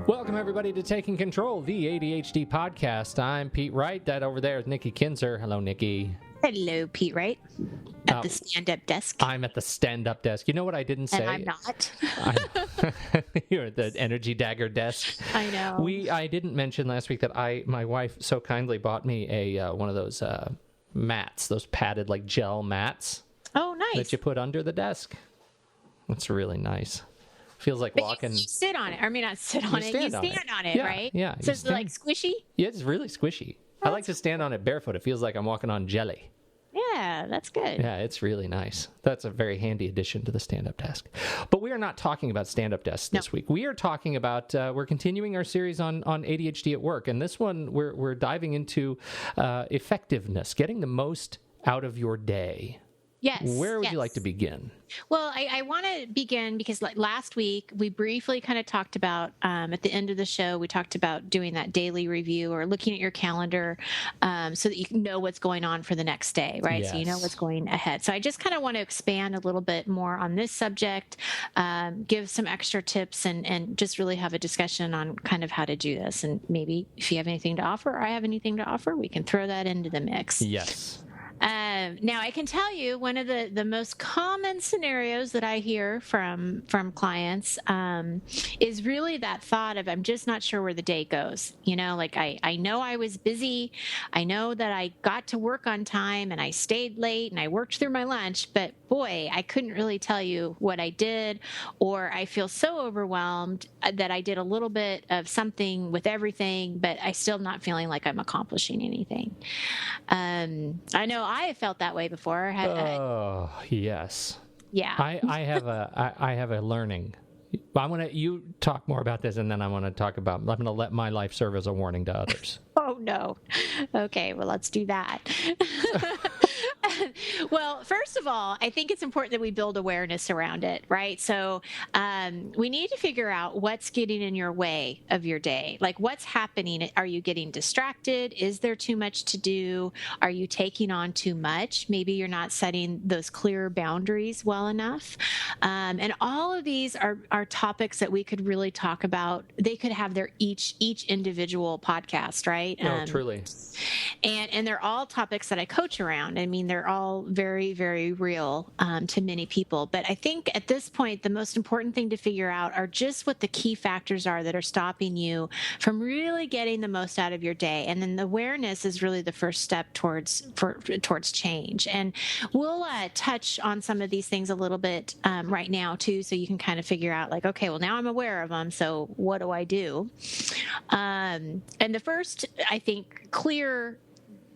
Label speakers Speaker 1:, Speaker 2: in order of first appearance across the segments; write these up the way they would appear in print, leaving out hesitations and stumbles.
Speaker 1: Welcome, everybody, to Taking Control, the ADHD podcast. I'm Pete Wright. That over there is Nikki Kinzer. Hello, Nikki.
Speaker 2: Hello, Pete Wright. At the stand-up desk.
Speaker 1: I'm at the stand-up desk. You know what I didn't say?
Speaker 2: And I'm not.
Speaker 1: You're at the energy dagger desk.
Speaker 2: I know.
Speaker 1: I didn't mention last week that my wife so kindly bought me a one of those mats, those padded like gel mats.
Speaker 2: Oh, nice.
Speaker 1: That you put under the desk. It's really nice. Feels like walking.
Speaker 2: You sit on it. I mean, not sit on it. You stand on it,
Speaker 1: yeah,
Speaker 2: right?
Speaker 1: Yeah.
Speaker 2: So it's like squishy?
Speaker 1: Yeah, it's really squishy. I like to stand on it barefoot. It feels like I'm walking on jelly.
Speaker 2: Yeah, that's good.
Speaker 1: Yeah, it's really nice. That's a very handy addition to the stand-up desk. But we are not talking about stand-up desks this week. We are talking about, we're continuing our series on ADHD at work. And this one, we're diving into effectiveness, getting the most out of your day.
Speaker 2: Yes.
Speaker 1: Where would you like to begin?
Speaker 2: Well, I want to begin because like last week, we briefly kind of talked about, at the end of the show, we talked about doing that daily review or looking at your calendar so that you can know what's going on for the next day, right?
Speaker 1: Yes.
Speaker 2: So you know what's going ahead. So I just kind of want to expand a little bit more on this subject, give some extra tips and just really have a discussion on kind of how to do this. And maybe if you have anything to offer or I have anything to offer, we can throw that into the mix.
Speaker 1: Yes.
Speaker 2: Now, I can tell you one of the most common scenarios that I hear from clients is really that thought of, I'm just not sure where the day goes. You know, like I know I was busy. I know that I got to work on time and I stayed late and I worked through my lunch, but boy, I couldn't really tell you what I did, or I feel so overwhelmed that I did a little bit of something with everything, but I still not feeling like I'm accomplishing anything. I know I have felt that way before.
Speaker 1: Oh, yes.
Speaker 2: Yeah.
Speaker 1: I have a learning. You talk more about this, and then I'm going to let my life serve as a warning to others.
Speaker 2: Oh, no. Okay, well, let's do that. Well, first of all, I think it's important that we build awareness around it, right? So we need to figure out what's getting in your way of your day. Like, what's happening? Are you getting distracted? Is there too much to do? Are you taking on too much? Maybe you're not setting those clear boundaries well enough. And all of these are topics that we could really talk about. They could have their each individual podcast, right?
Speaker 1: No, truly.
Speaker 2: And they're all topics that I coach around. I mean, they're all very, very real to many people. But I think at this point, the most important thing to figure out are just what the key factors are that are stopping you from really getting the most out of your day. And then the awareness is really the first step towards change. And we'll touch on some of these things a little bit right now, too, so you can kind of figure out like, okay, well, now I'm aware of them. So what do I do? And the first, I think, clear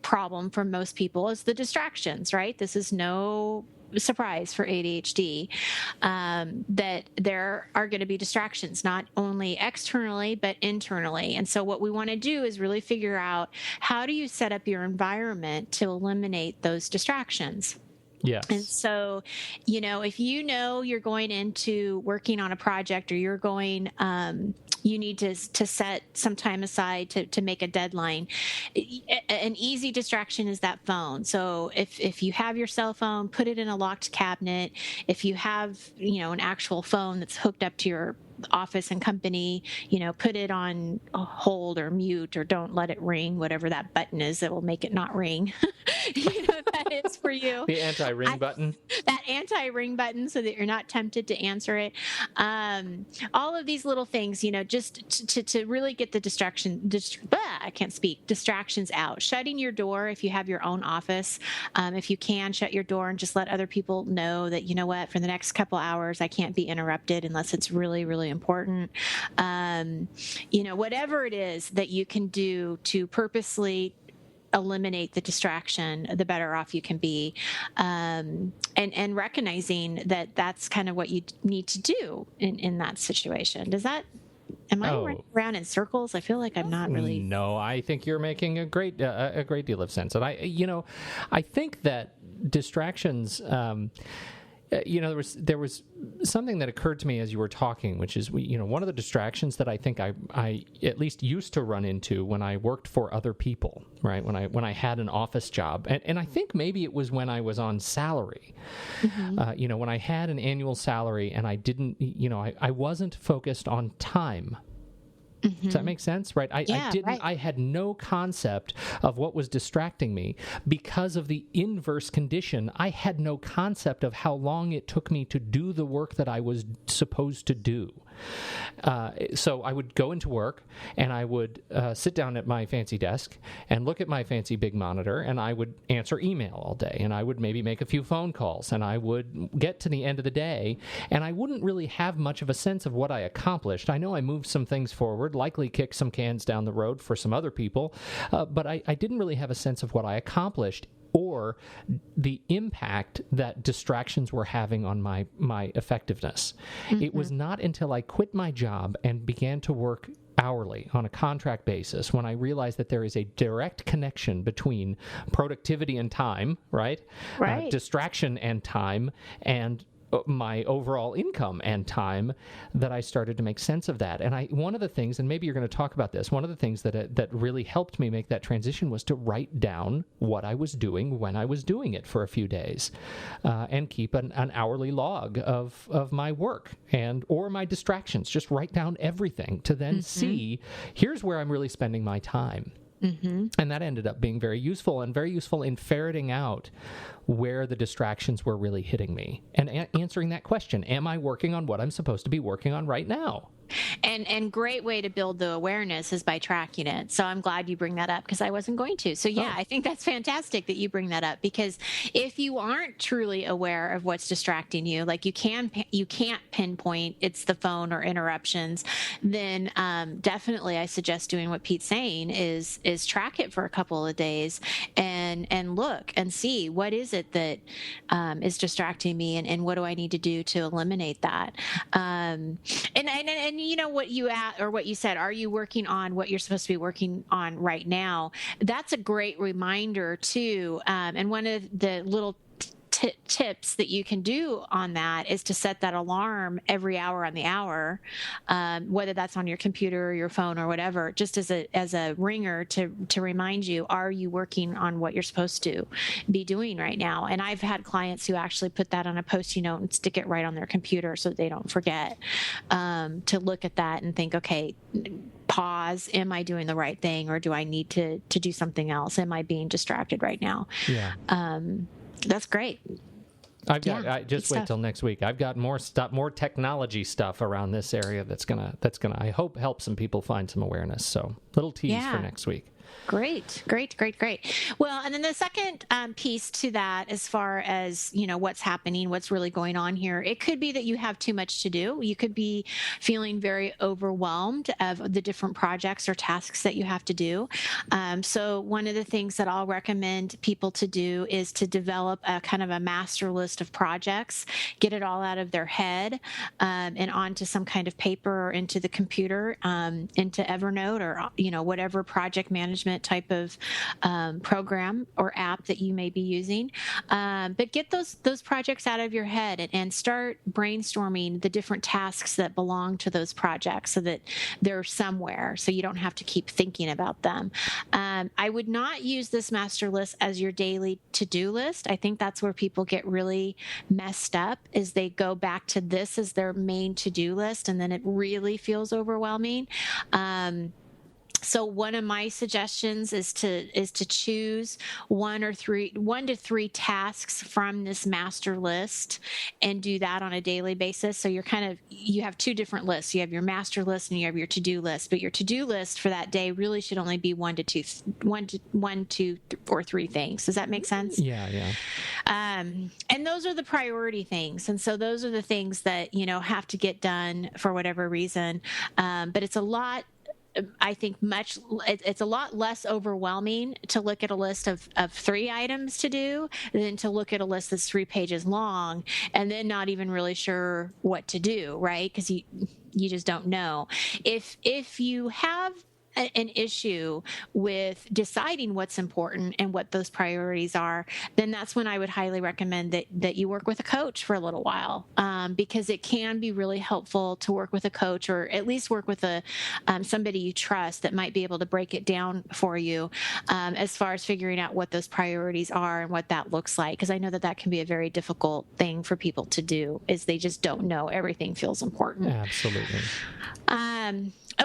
Speaker 2: problem for most people is the distractions, right? This is no surprise for ADHD, that there are going to be distractions, not only externally, but internally. And so what we want to do is really figure out, how do you set up your environment to eliminate those distractions?
Speaker 1: Yes.
Speaker 2: And so, you know, if you know you're going into working on a project, or you're going, you need to set some time aside to make a deadline. An easy distraction is that phone. So if you have your cell phone, put it in a locked cabinet. If you have, you know, an actual phone that's hooked up to your office and company, you know, put it on hold or mute, or don't let it ring, whatever that button is that will make it not ring. You know what that is for you.
Speaker 1: The anti-ring button.
Speaker 2: That anti-ring button, so that you're not tempted to answer it. All of these little things, you know, just to really get the distractions out. Shutting your door if you have your own office. If you can, shut your door and just let other people know that, you know what, for the next couple hours, I can't be interrupted unless it's really, really important. You know, whatever it is that you can do to purposely eliminate the distraction, the better off you can be. And recognizing that that's kind of what you need to do in that situation. Am I running around in circles? I feel like I'm not really.
Speaker 1: No, I think you're making a great deal of sense. And I think that distractions, there was something that occurred to me as you were talking, which is one of the distractions that I think I at least used to run into when I worked for other people, right? When I had an office job, and I think maybe it was when I was on salary, when I had an annual salary and I didn't, I wasn't focused on time. Does that make sense? Right. I had no concept of what was distracting me because of the inverse condition. I had no concept of how long it took me to do the work that I was supposed to do. So I would go into work and I would sit down at my fancy desk and look at my fancy big monitor, and I would answer email all day, and I would maybe make a few phone calls, and I would get to the end of the day, and I wouldn't really have much of a sense of what I accomplished. I know I moved some things forward, likely kicked some cans down the road for some other people, but I didn't really have a sense of what I accomplished or the impact that distractions were having on my effectiveness. It was not until I quit my job and began to work hourly on a contract basis when I realized that there is a direct connection between productivity and time, right? Distraction and time, and my overall income and time, that I started to make sense of that. And one of the things, and maybe you're going to talk about this, one of the things that really helped me make that transition was to write down what I was doing when I was doing it for a few days, and keep an hourly log of my work or my distractions. Just write down everything to then see, here's where I'm really spending my time. And that ended up being very useful in ferreting out where the distractions were really hitting me and answering that question. Am I working on what I'm supposed to be working on right now?
Speaker 2: And great way to build the awareness is by tracking it. So I'm glad you bring that up, because I wasn't going to. So I think that's fantastic that you bring that up, because if you aren't truly aware of what's distracting you, like you can't pinpoint it's the phone or interruptions, then definitely I suggest doing what Pete's saying is track it for a couple of days and look and see what is it that is distracting me, and what do I need to do to eliminate that. And you know what you said, are you working on what you're supposed to be working on right now? That's a great reminder too. And one of the little tips that you can do on that is to set that alarm every hour on the hour, whether that's on your computer or your phone or whatever, just as a ringer to remind you, are you working on what you're supposed to be doing right now? And I've had clients who actually put that on a Post-it note and stick it right on their computer so they don't forget, to look at that and think, okay, pause, am I doing the right thing, or do I need to do something else? Am I being distracted right now? Yeah. That's great.
Speaker 1: I just wait till next week. I've got more stuff, more technology stuff around this area that's gonna I hope help some people find some awareness. So little tease for next week.
Speaker 2: Great. Well, and then the second piece to that, as far as, what's happening, what's really going on here, it could be that you have too much to do. You could be feeling very overwhelmed of the different projects or tasks that you have to do. So one of the things that I'll recommend people to do is to develop a kind of a master list of projects, get it all out of their head, and onto some kind of paper or into the computer, into Evernote or, whatever project management type of program or app that you may be using. But get those projects out of your head and start brainstorming the different tasks that belong to those projects so that they're somewhere, so you don't have to keep thinking about them. I would not use this master list as your daily to-do list. I think that's where people get really messed up, is they go back to this as their main to-do list, and then it really feels overwhelming. So one of my suggestions is to choose one to three tasks from this master list and do that on a daily basis. So you have two different lists. You have your master list and you have your to-do list, but your to-do list for that day really should only be one, two, or three things. Does that make sense?
Speaker 1: Yeah.
Speaker 2: And those are the priority things. And so those are the things that, have to get done for whatever reason. But it's a lot, I think it's a lot less overwhelming to look at a list of 3 items to do than to look at a list that's 3 pages long and then not even really sure what to do, right? Because you just don't know. If you have an issue with deciding what's important and what those priorities are, then that's when I would highly recommend that you work with a coach for a little while, because it can be really helpful to work with a coach, or at least work with somebody you trust that might be able to break it down for you, as far as figuring out what those priorities are and what that looks like. Because I know that can be a very difficult thing for people to do, is they just don't know. Everything feels important.
Speaker 1: Absolutely.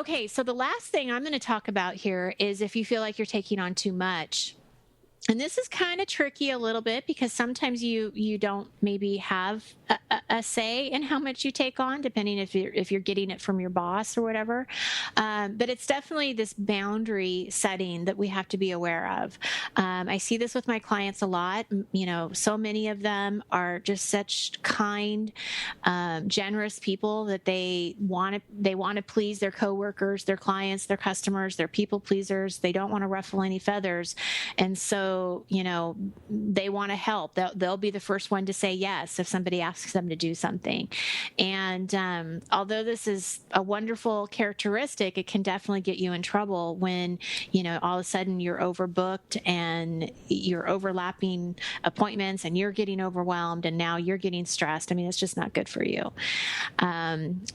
Speaker 2: Okay, so the last thing I'm going to talk about here is if you feel like you're taking on too much. And this is kind of tricky a little bit because sometimes you don't maybe have a say in how much you take on, depending if you're getting it from your boss or whatever. But it's definitely this boundary setting that we have to be aware of. I see this with my clients a lot. So many of them are just such kind, generous people that they want to please their coworkers, their clients, their customers, their people pleasers. They don't want to ruffle any feathers, and so they want to help. They'll be the first one to say yes if somebody asks them to do something. And although this is a wonderful characteristic, it can definitely get you in trouble when, all of a sudden you're overbooked and you're overlapping appointments and you're getting overwhelmed and now you're getting stressed. I mean, it's just not good for you.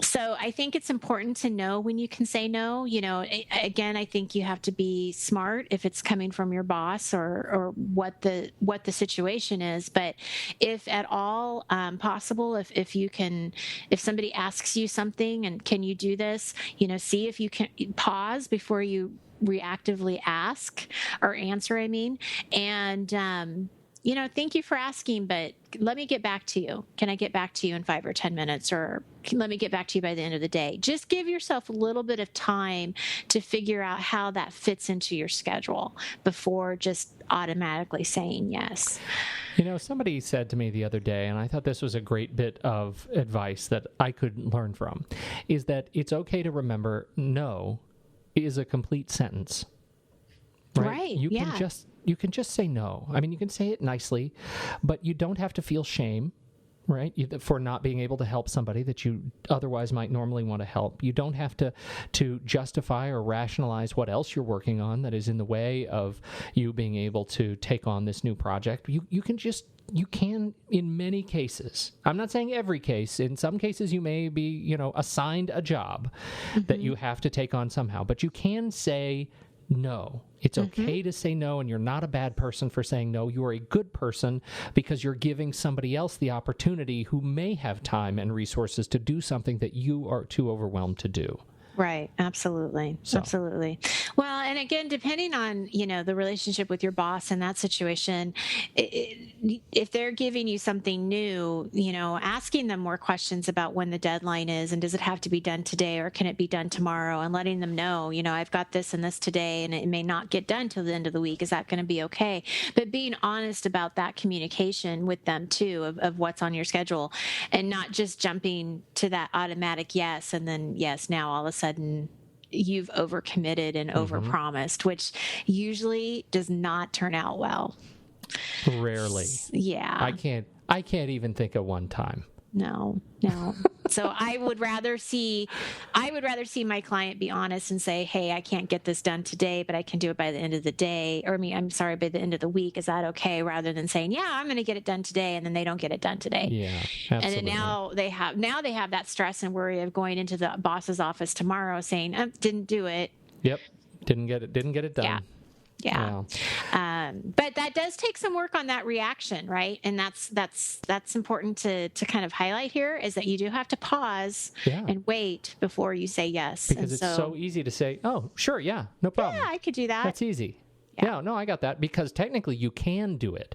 Speaker 2: So I think it's important to know when you can say no. Again, I think you have to be smart if it's coming from your boss or what the situation is. But if at all possible, if somebody asks you something and can you do this, see if you can pause before you reactively ask or answer, and thank you for asking, but let me get back to you. Can I get back to you in 5 or 10 minutes? Or let me get back to you by the end of the day. Just give yourself a little bit of time to figure out how that fits into your schedule before just automatically saying yes.
Speaker 1: Somebody said to me the other day, and I thought this was a great bit of advice that I could learn from, is that it's okay to remember no is a complete sentence. Right. You can just say no. You can say it nicely, but you don't have to feel shame, right, for not being able to help somebody that you otherwise might normally want to help. You don't have to justify or rationalize what else you're working on that is in the way of you being able to take on this new project. You can, in many cases, I'm not saying every case, in some cases you may be, assigned a job that you have to take on somehow, but you can say no. It's okay to say no, and you're not a bad person for saying no. You are a good person because you're giving somebody else the opportunity who may have time and resources to do something that you are too overwhelmed to do.
Speaker 2: Right. Absolutely. Absolutely. Well, and again, depending on, the relationship with your boss in that situation, if they're giving you something new, asking them more questions about when the deadline is and does it have to be done today or can it be done tomorrow, and letting them know, I've got this and this today and it may not get done till the end of the week. Is that going to be okay? But being honest about that communication with them too, of what's on your schedule, and not just jumping to that automatic yes. And then yes, now all of a sudden you've overcommitted and overpromised, which usually does not turn out well.
Speaker 1: Rarely.
Speaker 2: Yeah.
Speaker 1: I can't even think of one time.
Speaker 2: No. So I would rather see my client be honest and say, hey, I can't get this done today, but I can do it by the end of the day. Or I'm sorry, by the end of the week. Is that okay? Rather than saying, yeah, I'm going to get it done today. And then they don't get it done today.
Speaker 1: Yeah, absolutely.
Speaker 2: And then now they have that stress and worry of going into the boss's office tomorrow saying, didn't do it.
Speaker 1: Yep. Didn't get it done.
Speaker 2: Yeah. Wow. But that does take some work on that reaction, right? And that's important to kind of highlight here, is that you do have to pause and wait before you say yes.
Speaker 1: Because it's so easy to say, oh, sure, yeah, no problem.
Speaker 2: Yeah, I could do that.
Speaker 1: That's easy. Yeah, no, I got that. Because technically you can do it.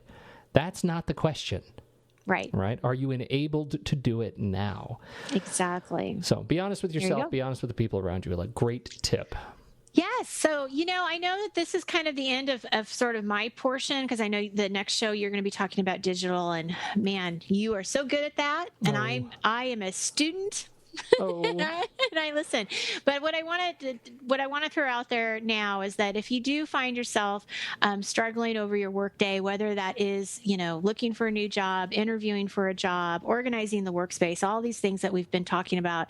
Speaker 1: That's not the question.
Speaker 2: Right.
Speaker 1: Are you enabled to do it now?
Speaker 2: Exactly.
Speaker 1: So be honest with yourself. Be honest with the people around you. Like, great tip.
Speaker 2: Yes. So, I know that this is kind of the end of sort of my portion, because I know the next show you're going to be talking about digital, and man, you are so good at that. And I am a student. And I listen. But what I want to throw out there now is that if you do find yourself struggling over your workday, whether that is, looking for a new job, interviewing for a job, organizing the workspace, all these things that we've been talking about,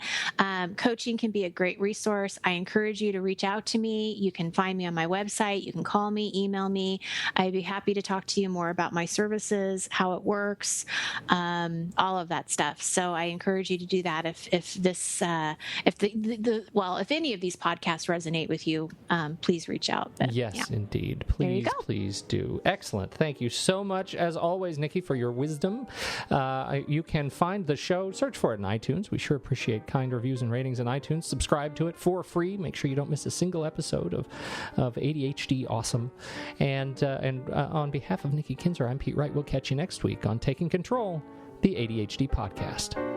Speaker 2: coaching can be a great resource. I encourage you to reach out to me. You can find me on my website. You can call me, email me. I'd be happy to talk to you more about my services, how it works, all of that stuff. So I encourage you to do that if this if any of these podcasts resonate with you, please reach out. But,
Speaker 1: yes,
Speaker 2: yeah.
Speaker 1: indeed.
Speaker 2: Please
Speaker 1: do. Excellent. Thank you so much, as always, Nikki, for your wisdom. You can find the show, search for it in iTunes. We sure appreciate kind reviews and ratings in iTunes. Subscribe to it for free. Make sure you don't miss a single episode of ADHD Awesome. And on behalf of Nikki Kinzer, I'm Pete Wright. We'll catch you next week on Taking Control, the ADHD podcast.